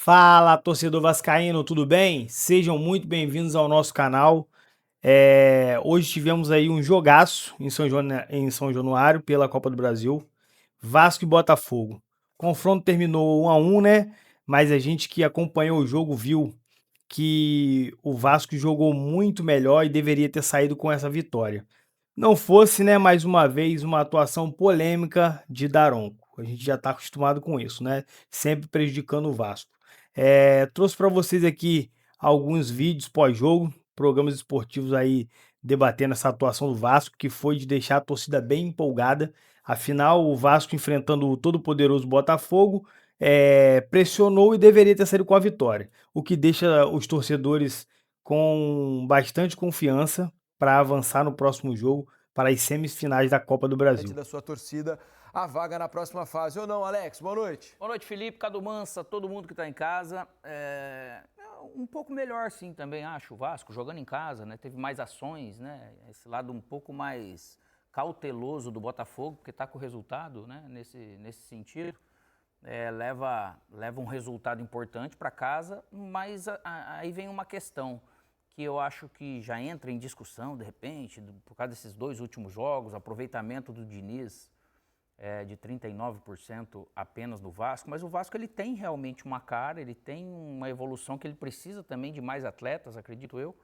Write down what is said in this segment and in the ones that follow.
Fala, torcedor vascaíno, tudo bem? Sejam muito bem-vindos ao nosso canal. Hoje tivemos aí um jogaço em São Januário pela Copa do Brasil, Vasco e Botafogo. O confronto terminou 1-1, né? Mas a gente que acompanhou o jogo viu que o Vasco jogou muito melhor e deveria ter saído com essa vitória. Não fosse, né, mais uma vez, uma atuação polêmica de Daronco. A gente já está acostumado com isso, né? Sempre prejudicando o Vasco. Trouxe para vocês aqui alguns vídeos pós-jogo, programas esportivos aí debatendo essa atuação do Vasco, que foi de deixar a torcida bem empolgada. Afinal, o Vasco enfrentando o todo-poderoso Botafogo, pressionou e deveria ter saído com a vitória, o que deixa os torcedores com bastante confiança para avançar no próximo jogo para as semifinais da Copa do Brasil. Da sua torcida, a vaga na próxima fase, ou não, Alex? Boa noite. Boa noite, Felipe, Cadu Mansa, todo mundo que está em casa. Um pouco melhor, sim, também acho, o Vasco, jogando em casa, né? Teve mais ações, né? Esse lado um pouco mais cauteloso do Botafogo, porque está com o resultado, né? Nesse sentido. Leva um resultado importante para casa, mas aí vem uma questão que eu acho que já entra em discussão, de repente, por causa desses dois últimos jogos, aproveitamento do Diniz de 39% apenas no Vasco, mas o Vasco ele tem realmente uma cara, ele tem uma evolução que ele precisa também de mais atletas, acredito eu,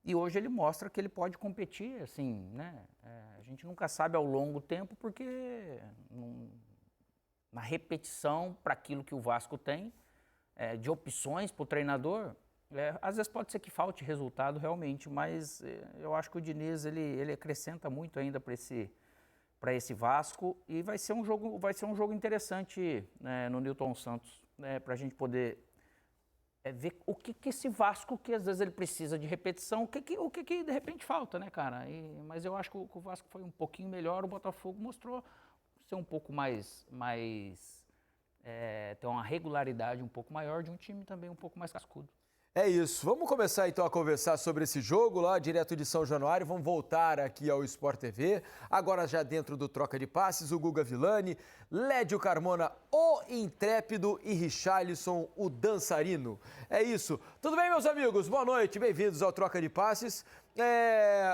e hoje ele mostra que ele pode competir, assim, né? A gente nunca sabe ao longo do tempo, porque na repetição para aquilo que o Vasco tem, de opções para o treinador, às vezes pode ser que falte resultado realmente, mas eu acho que o Diniz ele acrescenta muito ainda para esse Vasco, e vai ser um jogo interessante, né, no Newton Santos, né, para a gente poder ver o que esse Vasco, que às vezes ele precisa de repetição, o que de repente falta, né, cara? Mas eu acho que o Vasco foi um pouquinho melhor, o Botafogo mostrou ser um pouco mais ter uma regularidade um pouco maior de um time também um pouco mais cascudo. É isso. Vamos começar então a conversar sobre esse jogo lá, direto de São Januário. Vamos voltar aqui ao Sport TV. Agora já dentro do Troca de Passes, o Guga Villani, Lédio Carmona, o intrépido, e Richarlison, o dançarino. É isso. Tudo bem, meus amigos? Boa noite. Bem-vindos ao Troca de Passes.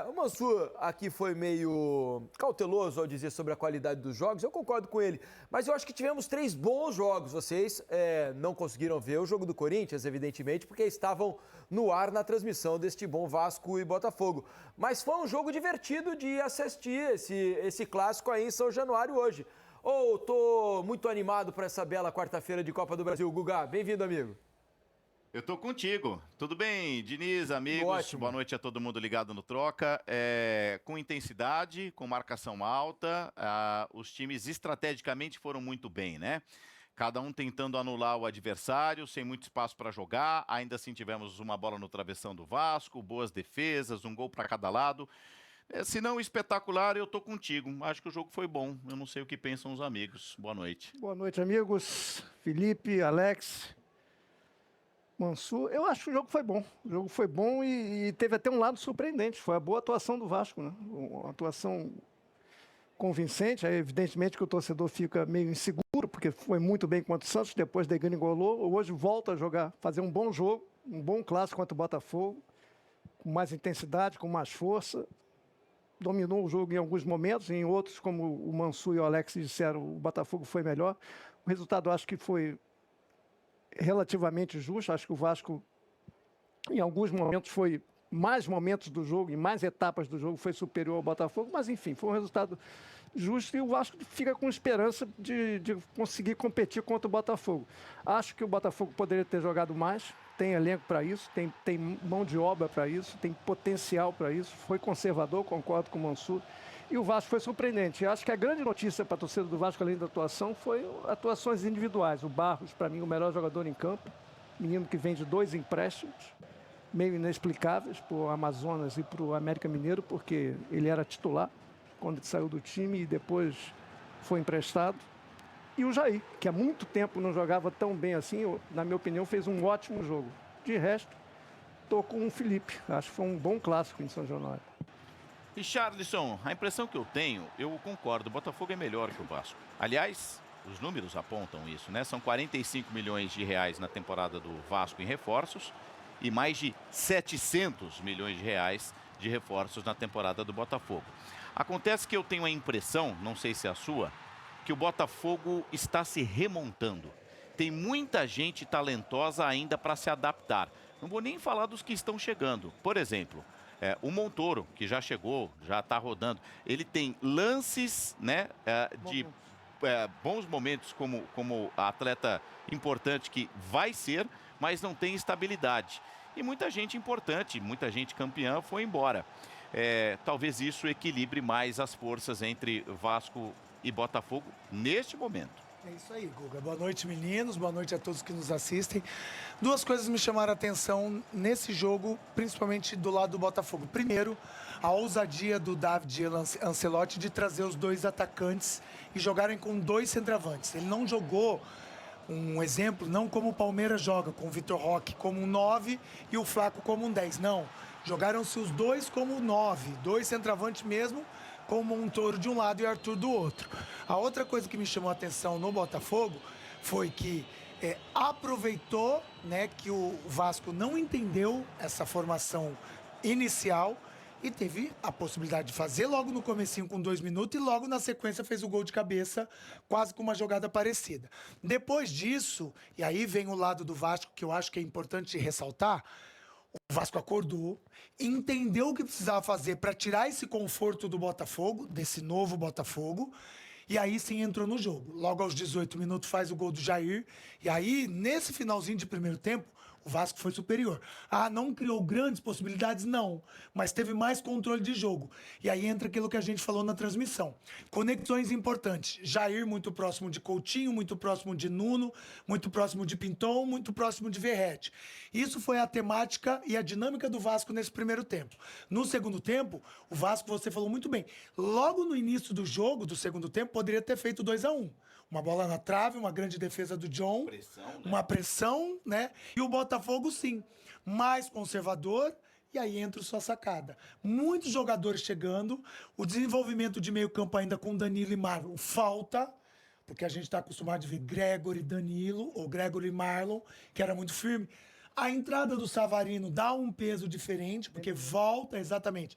O Mansur aqui foi meio cauteloso ao dizer sobre a qualidade dos jogos, eu concordo com ele, mas eu acho que tivemos 3 bons jogos. Vocês não conseguiram ver o jogo do Corinthians, evidentemente, porque estavam no ar na transmissão deste bom Vasco e Botafogo, mas foi um jogo divertido de assistir esse clássico aí em São Januário hoje. Tô muito animado para essa bela quarta-feira de Copa do Brasil. Guga, bem-vindo, amigo. Eu tô contigo. Tudo bem, Diniz, amigos? Ótimo. Boa noite a todo mundo ligado no Troca. Com intensidade, com marcação alta, os times estrategicamente foram muito bem, né? Cada um tentando anular o adversário, sem muito espaço para jogar. Ainda assim tivemos uma bola no travessão do Vasco, boas defesas, um gol para cada lado. Se não espetacular, eu tô contigo. Acho que o jogo foi bom. Eu não sei o que pensam os amigos. Boa noite. Boa noite, amigos. Felipe, Alex, Mansur. Eu acho que o jogo foi bom. O jogo foi bom e teve até um lado surpreendente. Foi a boa atuação do Vasco, né? Uma atuação convincente. Aí, evidentemente que o torcedor fica meio inseguro, porque foi muito bem contra o Santos, depois de engolou. Hoje volta a jogar, fazer um bom jogo, um bom clássico contra o Botafogo, com mais intensidade, com mais força. Dominou o jogo em alguns momentos, em outros, como o Mansur e o Alex disseram, o Botafogo foi melhor. O resultado, acho que foi relativamente justo. Acho que o Vasco, em alguns momentos, foi mais momentos do jogo, em mais etapas do jogo, foi superior ao Botafogo, mas enfim, foi um resultado justo e o Vasco fica com esperança de conseguir competir contra o Botafogo. Acho que o Botafogo poderia ter jogado mais, tem elenco para isso, tem mão de obra para isso, tem potencial para isso, foi conservador, concordo com o Mansur, e o Vasco foi surpreendente. Eu acho que a grande notícia para a torcida do Vasco, além da atuação, foi atuações individuais. O Barros, para mim, o melhor jogador em campo, menino que vem de 2 empréstimos, meio inexplicáveis para o Amazonas e para o América Mineiro, porque ele era titular quando saiu do time e depois foi emprestado. E o Jair, que há muito tempo não jogava tão bem assim, na minha opinião, fez um ótimo jogo. De resto, estou com o Felipe. Acho que foi um bom clássico em São Januário. Richarlison, a impressão que eu tenho, eu concordo, o Botafogo é melhor que o Vasco. Aliás, os números apontam isso, né? São 45 milhões de reais na temporada do Vasco em reforços e mais de 700 milhões de reais de reforços na temporada do Botafogo. Acontece que eu tenho a impressão, não sei se é a sua, que o Botafogo está se remontando. Tem muita gente talentosa ainda para se adaptar. Não vou nem falar dos que estão chegando. Por exemplo, o Montoro, que já chegou, já está rodando. Ele tem lances, né, de bons momentos como atleta importante que vai ser, mas não tem estabilidade. E muita gente importante, muita gente campeã foi embora. Talvez isso equilibre mais as forças entre Vasco e Botafogo neste momento. É isso aí, Guga. Boa noite, meninos. Boa noite a todos que nos assistem. Duas coisas me chamaram a atenção nesse jogo, principalmente do lado do Botafogo. Primeiro, a ousadia do David Ancelotti de trazer os dois atacantes e jogarem com dois centroavantes. Ele não jogou, um exemplo, não como o Palmeiras joga, com o Vitor Roque como um 9 e o Flaco como um 10. Não, jogaram-se os dois como 9, dois centroavantes mesmo, com o Montoro de um lado e o Arthur do outro. A outra coisa que me chamou a atenção no Botafogo foi que aproveitou, né, que o Vasco não entendeu essa formação inicial e teve a possibilidade de fazer logo no comecinho com 2 minutos e logo na sequência fez o gol de cabeça, quase com uma jogada parecida. Depois disso, e aí vem o lado do Vasco que eu acho que é importante ressaltar, o Vasco acordou, entendeu o que precisava fazer para tirar esse conforto do Botafogo, desse novo Botafogo, e aí sim entrou no jogo. Logo aos 18 minutos faz o gol do Jair, e aí nesse finalzinho de primeiro tempo, o Vasco foi superior. Não criou grandes possibilidades? Não. Mas teve mais controle de jogo. E aí entra aquilo que a gente falou na transmissão. Conexões importantes. Jair muito próximo de Coutinho, muito próximo de Nuno, muito próximo de Pinton, muito próximo de Verratti. Isso foi a temática e a dinâmica do Vasco nesse primeiro tempo. No segundo tempo, o Vasco, você falou muito bem, logo no início do jogo, do segundo tempo, poderia ter feito 2-1. Uma bola na trave, uma grande defesa do John, uma pressão, né? E o Botafogo, sim, mais conservador, e aí entra sua sacada. Muitos jogadores chegando, o desenvolvimento de meio campo ainda com Danilo e Marlon falta, porque a gente está acostumado a ver Gregory e Danilo, ou Gregory e Marlon, que era muito firme. A entrada do Savarino dá um peso diferente, porque volta, exatamente,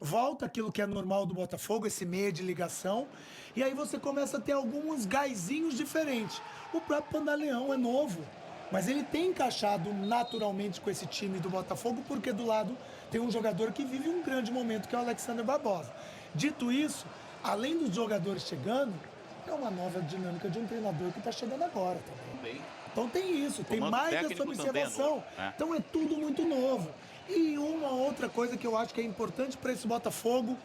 volta aquilo que é normal do Botafogo, esse meia de ligação, e aí você começa a ter alguns gásinhos diferentes. O próprio Pantaleão é novo, mas ele tem encaixado naturalmente com esse time do Botafogo, porque do lado tem um jogador que vive um grande momento, que é o Alexander Barbosa. Dito isso, além dos jogadores chegando, é uma nova dinâmica de um treinador que está chegando agora também. Então tem isso, tem mais essa observação. Então é tudo muito novo. E uma outra coisa que eu acho que é importante para esse Botafogo,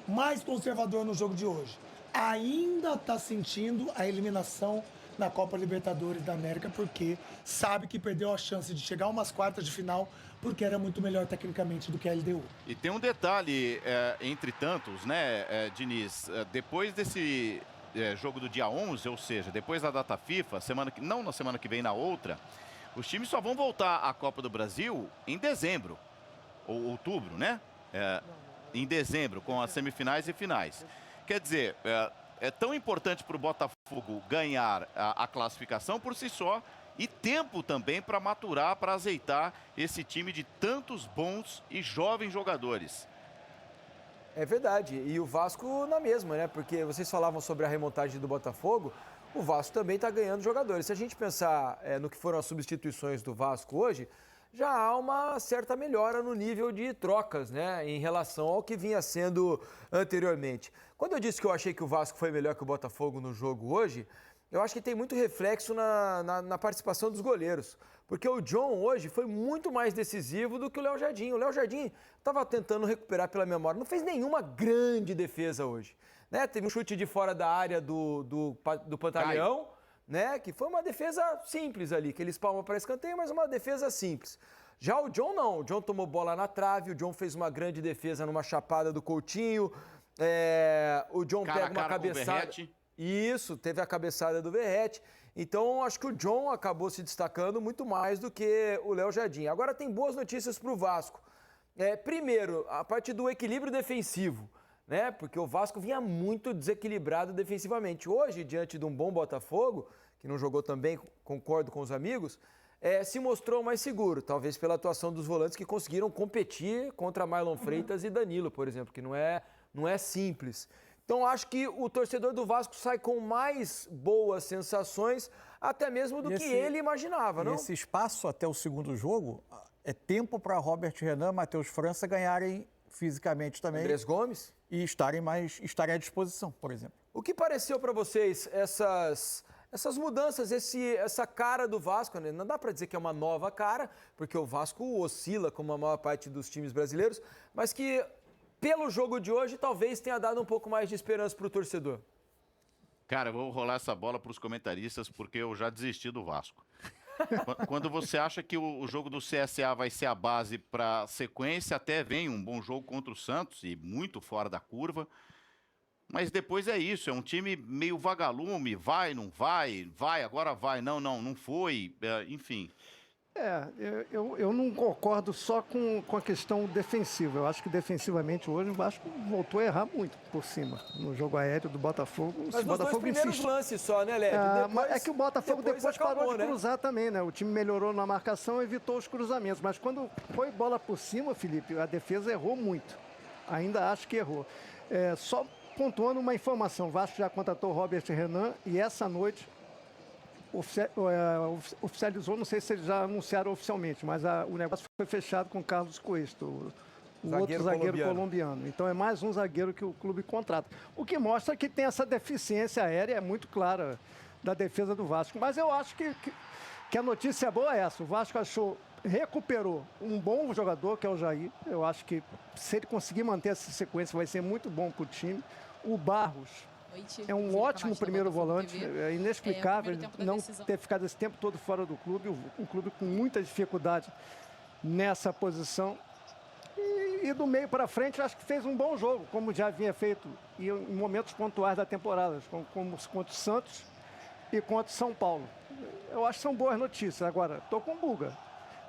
mais conservador no jogo de hoje, ainda está sentindo a eliminação na Copa Libertadores da América, porque sabe que perdeu a chance de chegar a umas quartas de final, porque era muito melhor tecnicamente do que a LDU. E tem um detalhe, entre tantos, né, Diniz? Depois desse jogo do dia 11, ou seja, depois da data FIFA, não na semana que vem, na outra, os times só vão voltar à Copa do Brasil em dezembro, ou outubro, né? Em dezembro, com as semifinais e finais. Quer dizer, é tão importante para o Botafogo ganhar a classificação por si só e tempo também para maturar, para azeitar esse time de tantos bons e jovens jogadores. É verdade, e o Vasco na mesma, né? Porque vocês falavam sobre a remontagem do Botafogo, o Vasco também está ganhando jogadores. Se a gente pensar no que foram as substituições do Vasco hoje, já há uma certa melhora no nível de trocas, né, em relação ao que vinha sendo anteriormente. Quando eu disse que eu achei que o Vasco foi melhor que o Botafogo no jogo hoje, eu acho que tem muito reflexo na participação dos goleiros. Porque o John hoje foi muito mais decisivo do que o Léo Jardim. O Léo Jardim estava tentando recuperar pela memória, não fez nenhuma grande defesa hoje. Né? Teve um chute de fora da área do Pantaleão, né? Que foi uma defesa simples ali, que ele espalma para escanteio, mas uma defesa simples. Já o John não, o John tomou bola na trave, o John fez uma grande defesa numa chapada do Coutinho, o John pega uma cabeçada... Isso, teve a cabeçada do Verratti. Então, acho que o John acabou se destacando muito mais do que o Léo Jardim. Agora, tem boas notícias para o Vasco. Primeiro, a parte do equilíbrio defensivo. né? Porque o Vasco vinha muito desequilibrado defensivamente. Hoje, diante de um bom Botafogo, que não jogou também, concordo com os amigos, se mostrou mais seguro, talvez pela atuação dos volantes que conseguiram competir contra Marlon Freitas e Danilo, por exemplo, que não é simples. Então, acho que o torcedor do Vasco sai com mais boas sensações, até mesmo do que ele imaginava, não? Esse espaço até o segundo jogo é tempo para Robert Renan, Matheus França ganharem fisicamente também. Andrés Gomes. E estarem à disposição, por exemplo. O que pareceu para vocês essas mudanças, essa cara do Vasco, né? Não dá para dizer que é uma nova cara, porque o Vasco oscila como a maior parte dos times brasileiros, mas que pelo jogo de hoje talvez tenha dado um pouco mais de esperança para o torcedor. Cara, eu vou rolar essa bola para os comentaristas porque eu já desisti do Vasco. Quando você acha que o jogo do CSA vai ser a base para sequência, até vem um bom jogo contra o Santos e muito fora da curva. Mas depois é isso, é um time meio vagalume, vai, não vai, agora vai, não foi, enfim. Eu não concordo só com a questão defensiva. Eu acho que defensivamente hoje o Vasco voltou a errar muito por cima no jogo aéreo do Botafogo. Mas nos dois primeiros lances só, né, Led? É que o Botafogo depois parou de cruzar também, né? O time melhorou na marcação e evitou os cruzamentos. Mas quando foi bola por cima, Felipe, a defesa errou muito. Ainda acho que errou. Só pontuando uma informação, o Vasco já contratou o Robert Renan e essa noite oficializou, não sei se eles já anunciaram oficialmente, mas o negócio foi fechado com o Carlos Cuesta, o outro zagueiro colombiano. Então é mais um zagueiro que o clube contrata. O que mostra que tem essa deficiência aérea muito clara da defesa do Vasco. Mas eu acho que a notícia boa é essa. O Vasco recuperou um bom jogador, que é o Jair. Eu acho que se ele conseguir manter essa sequência vai ser muito bom para o time. O Barros é um ótimo primeiro volante, é inexplicável não ter ficado esse tempo todo fora do clube, um clube com muita dificuldade nessa posição. E do meio para frente, eu acho que fez um bom jogo, como já havia feito em momentos pontuais da temporada, como contra o Santos e contra o São Paulo. Eu acho que são boas notícias. Agora, estou com buga.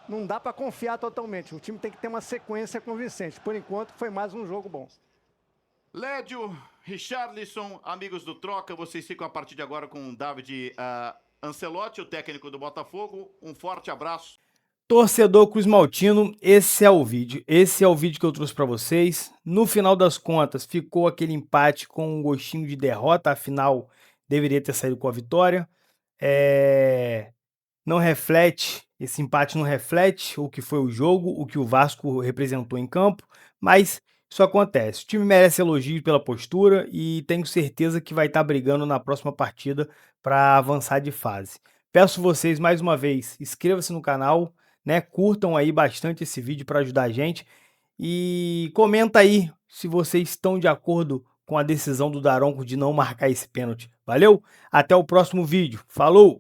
Não dá para confiar totalmente. O time tem que ter uma sequência convincente. Por enquanto, foi mais um jogo bom. Lédio, Richarlison, amigos do Troca, vocês ficam a partir de agora com o David Ancelotti, o técnico do Botafogo. Um forte abraço. Torcedor Cruz Maltino, esse é o vídeo. Esse é o vídeo que eu trouxe para vocês. No final das contas, ficou aquele empate com um gostinho de derrota. Afinal, deveria ter saído com a vitória. Não reflete, esse empate não reflete o que foi o jogo, o que o Vasco representou em campo, mas isso acontece. O time merece elogio pela postura e tenho certeza que vai estar brigando na próxima partida para avançar de fase. Peço vocês mais uma vez, inscreva-se no canal, né? Curtam aí bastante esse vídeo para ajudar a gente e comenta aí se vocês estão de acordo com a decisão do Daronco de não marcar esse pênalti. Valeu? Até o próximo vídeo. Falou!